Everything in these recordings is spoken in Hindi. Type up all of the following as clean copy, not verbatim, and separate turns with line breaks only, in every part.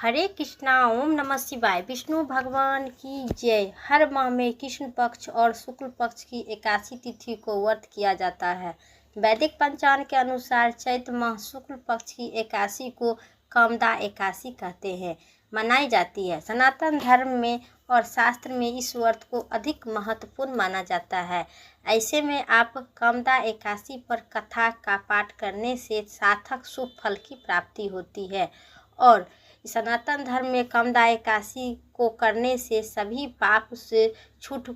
हरे कृष्णा। ओम नमः शिवाय। विष्णु भगवान की जय। हर माह में कृष्ण पक्ष और शुक्ल पक्ष की एकादशी तिथि को व्रत किया जाता है। वैदिक पंचांग के अनुसार चैत्र माह शुक्ल पक्ष की एकादशी को कामदा एकादशी कहते हैं, मनाई जाती है। सनातन धर्म में और शास्त्र में इस व्रत को अधिक महत्वपूर्ण माना जाता है। ऐसे में आप कामदा एकादशी पर कथा का पाठ करने से सार्थक शुभ फल की प्राप्ति होती है और सनातन धर्म में कामदा एकादशी को करने से सभी पाप से छूट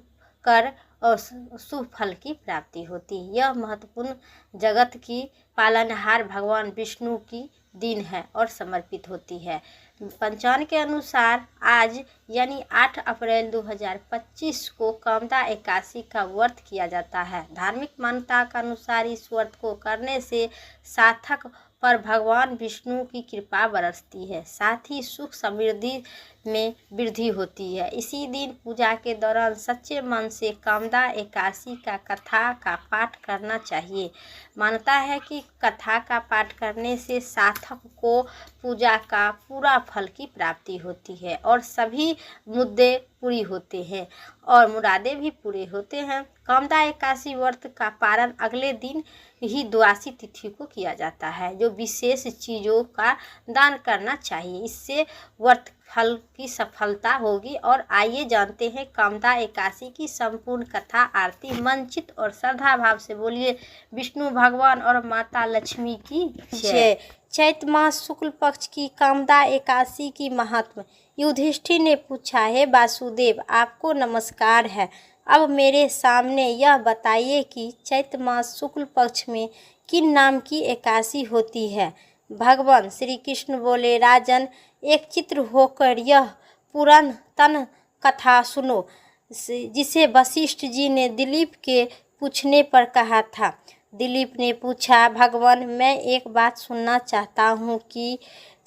कर और शुभ फल की प्राप्ति होती है। यह महत्वपूर्ण जगत की पालनहार भगवान विष्णु की दिन है और समर्पित होती है। पंचांग के अनुसार आज यानी 8 अप्रैल 2025 को कामदा एकादशी का व्रत किया जाता है। धार्मिक मान्यता के अनुसार इस व्रत को करने से सार्थक पर भगवान विष्णु की कृपा बरसती है, साथ ही सुख समृद्धि में वृद्धि होती है। इसी दिन पूजा के दौरान सच्चे मन से कामदा एकादशी का कथा का पाठ करना चाहिए। मानता है कि कथा का पाठ करने से साधक को पूजा का पूरा फल की प्राप्ति होती है और सभी मुद्दे पूरी होते हैं और मुरादें भी पूरे होते हैं। कामदा एकादशी व्रत का पारण अगले दिन ही द्वादशी तिथि को किया जाता है, जो विशेष चीज़ों का दान करना चाहिए। इससे व्रत फल की सफलता होगी। और आइए जानते हैं कामदा एकादशी की संपूर्ण कथा आरती। मनचित और श्रद्धा भाव से बोलिए विष्णु भगवान और माता लक्ष्मी की जय। चैत्र मास शुक्ल पक्ष की कामदा एकादशी की महत्व। युधिष्ठिर ने पूछा, हे वासुदेव, आपको नमस्कार है। अब मेरे सामने यह बताइए कि चैत्र मास शुक्ल पक्ष में किन नाम की एकादशी होती है। भगवान श्री कृष्ण बोले, राजन, एक चित्र होकर यह पुरातन कथा सुनो, जिसे वशिष्ठ जी ने दिलीप के पूछने पर कहा था। दिलीप ने पूछा, भगवान, मैं एक बात सुनना चाहता हूँ कि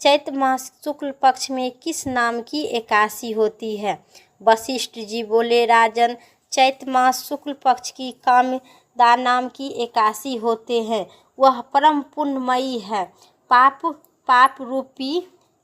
चैत्र मास शुक्ल पक्ष में किस नाम की एकादशी होती है। वशिष्ठ जी बोले, राजन, चैत्र मास शुक्ल पक्ष की कामदा नाम की एकादशी होते हैं। वह परम पुण्यमयी है। पाप रूपी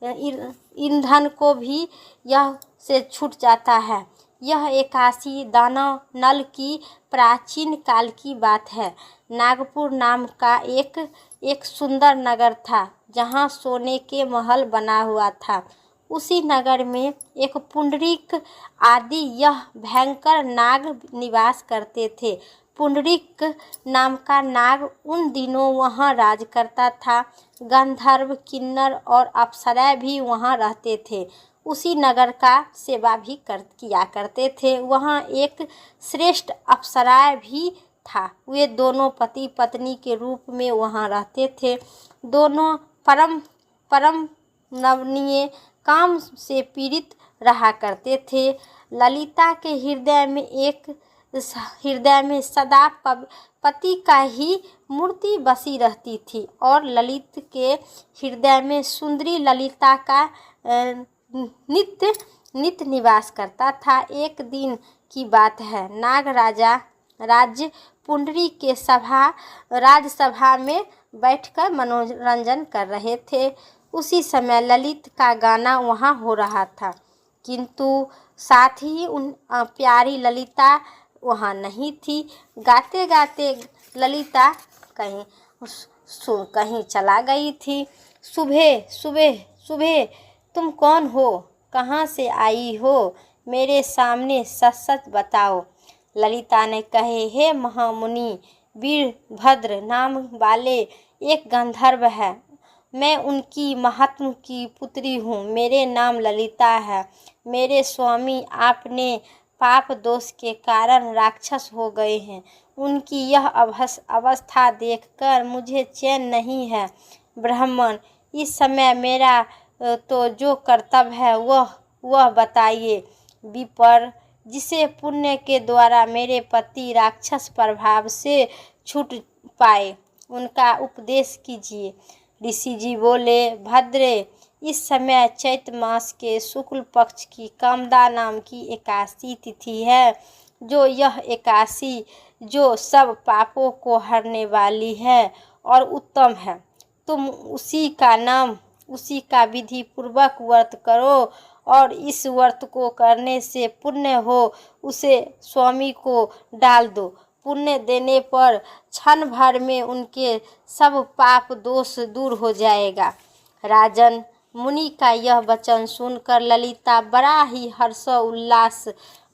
ईंधन को भी यह से छूट जाता है। यह एकादशी दानव नल की प्राचीन काल की बात है। नागपुर नाम का एक सुंदर नगर था, जहाँ सोने के महल बना हुआ था। उसी नगर में एक पुंडरीक आदि यह भयंकर नाग निवास करते थे। पुंडरीक नाम का नाग उन दिनों वहाँ राज करता था। गंधर्व, किन्नर और अप्सराएं भी वहाँ रहते थे। उसी नगर का सेवा भी किया करते थे। वहाँ एक श्रेष्ठ अप्सराएं भी था। वे दोनों पति पत्नी के रूप में वहाँ रहते थे। दोनों परम नवनीय काम से पीड़ित रहा करते थे। ललिता के हृदय में सदा पति का ही मूर्ति बसी रहती थी और ललित के हृदय में सुंदरी ललिता का नित्य निवास करता था। एक दिन की बात है, नाग राजा राज्य पुंडरी के राजसभा में बैठकर मनोरंजन कर रहे थे। उसी समय ललित का गाना वहाँ हो रहा था, किंतु साथ ही उन प्यारी ललिता वहाँ नहीं थी। गाते गाते ललिता कहीं चला गई थी। सुबह तुम कौन हो, कहाँ से आई हो, मेरे सामने सच सच बताओ। ललिता ने कहे, हे महामुनि, वीरभद्र नाम वाले एक गंधर्व है। मैं उनकी महात्मा की पुत्री हूँ। मेरे नाम ललिता है। मेरे स्वामी आपने पाप दोष के कारण राक्षस हो गए हैं। उनकी यह अवस्था देखकर मुझे चैन नहीं है। ब्राह्मण, इस समय मेरा तो जो कर्तव्य है वह बताइए। विपर, जिसे पुण्य के द्वारा मेरे पति राक्षस प्रभाव से छूट पाए, उनका उपदेश कीजिए। ऋषि जी बोले, भद्रे, इस समय चैत्र मास के शुक्ल पक्ष की कामदा नाम की एकादशी तिथि है। यह एकादशी जो सब पापों को हरने वाली है और उत्तम है। तुम उसी का नाम उसी का विधि पूर्वक व्रत करो और इस व्रत को करने से पुण्य हो उसे स्वामी को डाल दो। पुण्य देने पर क्षण भर में उनके सब पाप दोष दूर हो जाएगा। राजन, मुनि का यह वचन सुनकर ललिता बड़ा ही हर्ष उल्लास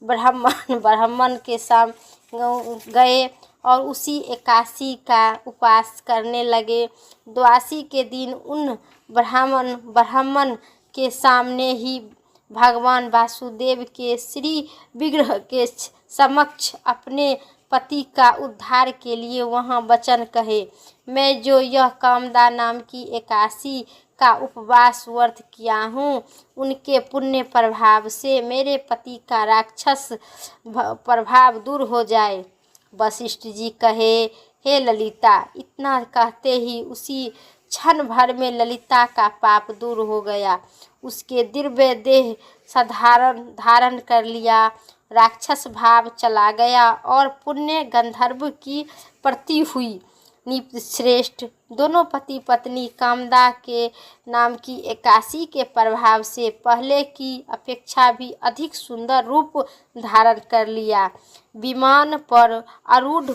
ब्राह्मण के साम गए और उसी एकादशी का उपवास करने लगे। द्वादशी के दिन उन ब्राह्मण के सामने ही भगवान वासुदेव के श्री विग्रह के समक्ष अपने पति का उद्धार के लिए वहाँ वचन कहे। मैं जो यह कामदा नाम की एकादशी का उपवास व्रत किया हूँ, उनके पुण्य प्रभाव से मेरे पति का राक्षस प्रभाव दूर हो जाए। वशिष्ठ जी कहे, हे ललिता, इतना कहते ही उसी क्षण भर में ललिता का पाप दूर हो गया। उसके दिव्य देह धारण कर लिया, राक्षस भाव चला गया और पुण्य गंधर्व की प्रति हुई। निपश्रेष्ठ, दोनों पति पत्नी कामदा के नाम की एकादशी के प्रभाव से पहले की अपेक्षा भी अधिक सुंदर रूप धारण कर लिया। विमान पर आरूढ़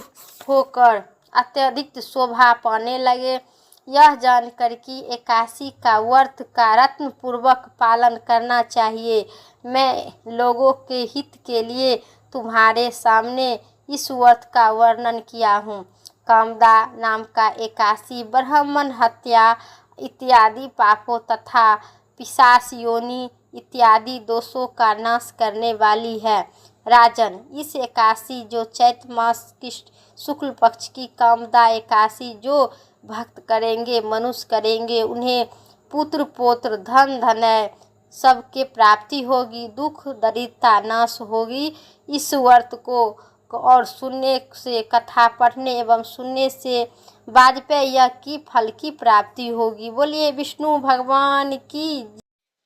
होकर अत्यधिक शोभा पाने लगे। यह जानकर कि एकादशी का व्रत का रत्न पूर्वक पालन करना चाहिए, मैं लोगों के हित के लिए तुम्हारे सामने इस व्रत का वर्णन किया हूँ। कामदा नाम का एकादशी ब्राह्मण हत्या इत्यादि पापों तथा पिशाच योनि इत्यादि दोषों का नाश करने वाली है। राजन, इस एकादशी जो चैत्र मास की शुक्ल पक्ष की कामदा एकादशी जो भक्त करेंगे, मनुष्य करेंगे, उन्हें पुत्र पौत्र धन धनय सबके प्राप्ति होगी, दुख दरिद्रता नाश होगी। इस व्रत को और सुनने से, कथा पढ़ने एवं सुनने से वाजपेय यज्ञ की फल की प्राप्ति होगी। बोलिए विष्णु भगवान की।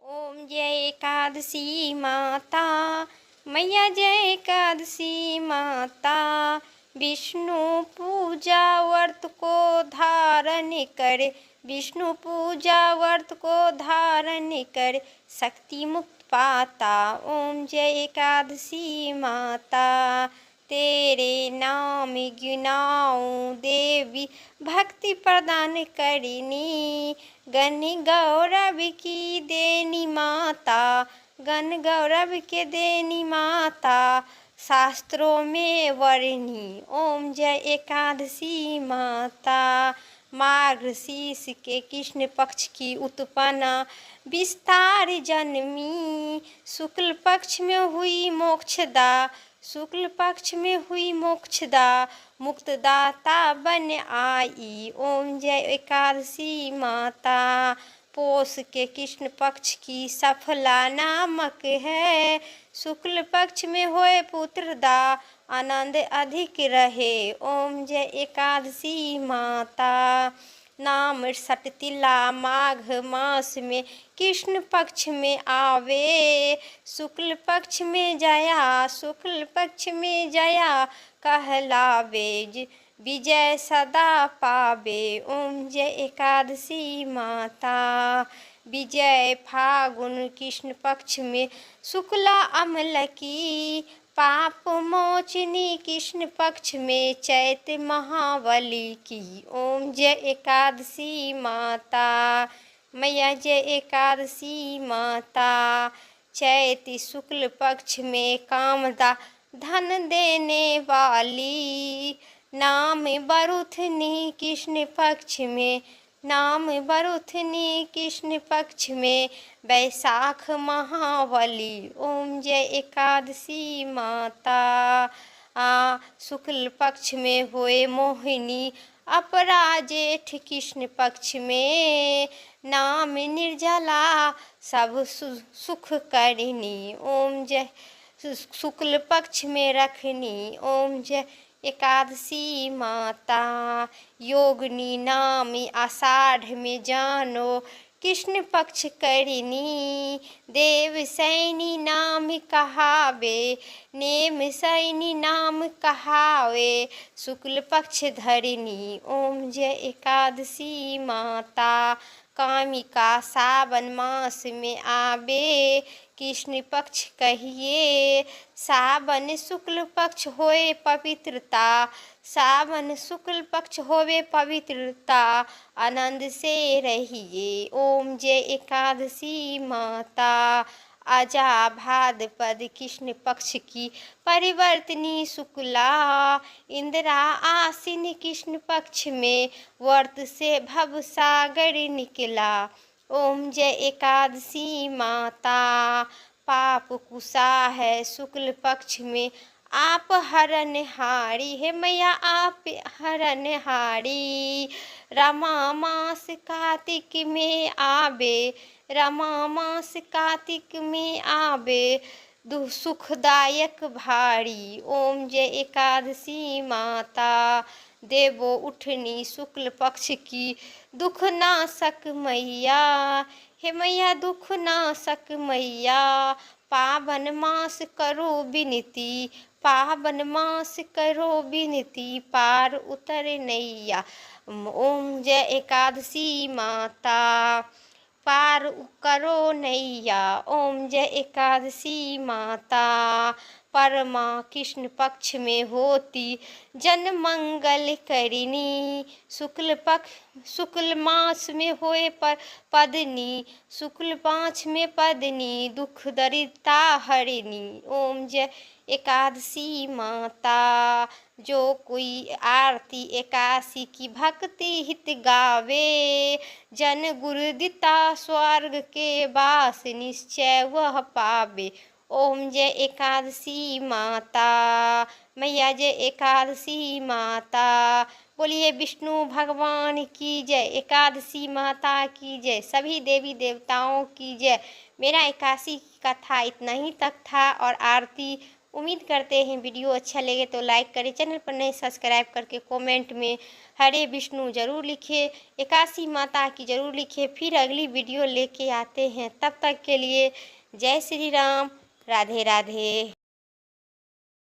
ओम जय एकादशी माता मैया, जय एकादशी माता। विष्णु पूजा व्रत को धारण करे, विष्णु पूजा व्रत को धारण करे, शक्ति मुक्त पाता। ओम जय एकादशी माता, तेरे नाम गिनाऊं देवी, भक्ति प्रदान करिनी। गण गौरव की देनी माता, गण गौरव के देनी माता, शास्त्रों में वर्णी। ओम जय एकादशी माता। मार्गशीर्ष के कृष्ण पक्ष की उत्पन्ना विस्तार जन्मी, शुक्ल पक्ष में हुई मोक्षदा, शुक्ल पक्ष में हुई मोक्षदा, मुक्तदाता बन आई। ओम जय एकादशी माता। पोष के कृष्ण पक्ष की सफला नामक है, शुक्ल पक्ष में होए पुत्रदा, आनंद अधिक रहे। ओम जय एकादशी माता। नाम सटतिला माघ मास में कृष्ण पक्ष में आवे, शुक्ल पक्ष में जया, शुक्ल पक्ष में जया कहलावे, विजय सदा पावे। ओम जय एकादशी माता। विजय फागुन कृष्ण पक्ष में शुक्ला अम्ल की, पाप मोचनी कृष्ण पक्ष में चैत महाबली की। ओम जय एकादशी माता मैया, जय एकादशी माता। चैत शुक्ल पक्ष में कामदा धन देने वाली, नाम बरुथनी कृष्ण पक्ष में, नाम बरुथनी कृष्ण पक्ष में, वैशाख महाबली। ओम जय एकादशी माता। शुक्ल पक्ष में होए मोहिनी, अपरा जेठ कृष्ण पक्ष में, नाम निर्जला सब सुख करनी। ओम जय शुक्ल पक्ष में रखनी। ओम जय एकादशी माता। योगिनी नाम आषाढ़ में जानो, कृष्ण पक्ष करिनी, देव सैनी नाम कहावे, नेम सैनी नाम कहावे, शुक्ल पक्ष धरिनी। ओम जय एकादशी माता। कामिका सावन मास में आबे कृष्ण पक्ष कहिए। सावन शुक्ल पक्ष होए पवित्रता, सावन शुक्ल पक्ष होवे पवित्रता, आनंद से रहिए। ओम जय एकादशी माता। आजा भाद्रपद कृष्ण पक्ष की परिवर्तनी शुक्ला, इंदिरा आसीन कृष्ण पक्ष में व्रत से भव सागर निकला। ओम जय एकादशी माता। पाप कुसा है शुक्ल पक्ष में आप हरनहारी, हे मैया आप हरनहारी। रमा मास कार्तिक में आबे, रमा मास कार्तिक में आबे सुखदायक भारी। ओम जय एकादशी माता। देवो उठनी शुक्ल पक्ष की दुख नाशक मैया, हे मैया दुख नाशक मैया। पावन मास करो विनती, पावन मास करो विनती, पार उतर नैया। ओम जय एकादशी माता। पार करो नैया। ओम जय एकादशी माता। परमा कृष्ण पक्ष में होती जन मंगल करिनी, शुक्ल मास में होए पर पदनी, शुक्ल मास में पदनी, दुख दरिद्रता हरिनी। ओम जय एकादशी माता। जो कोई आरती एकादशी की भक्ति हित गावे, जन गुरुदिता स्वर्ग के वास निश्चय वह पावे। ओम जय एकादशी माता। मैया जय एकादशी माता। बोलिए विष्णु भगवान की जय, एकादशी माता की जय, सभी देवी देवताओं की जय। मेरा एकादशी की कथा इतना ही तक था और आरती। उम्मीद करते हैं वीडियो अच्छा लगे तो लाइक करें, चैनल पर नए सब्सक्राइब करके कमेंट में हरे विष्णु जरूर लिखिए, एकादशी माता की जरूर लिखिए। फिर अगली वीडियो लेके आते हैं, तब तक के लिए जय श्री राम, राधे राधे।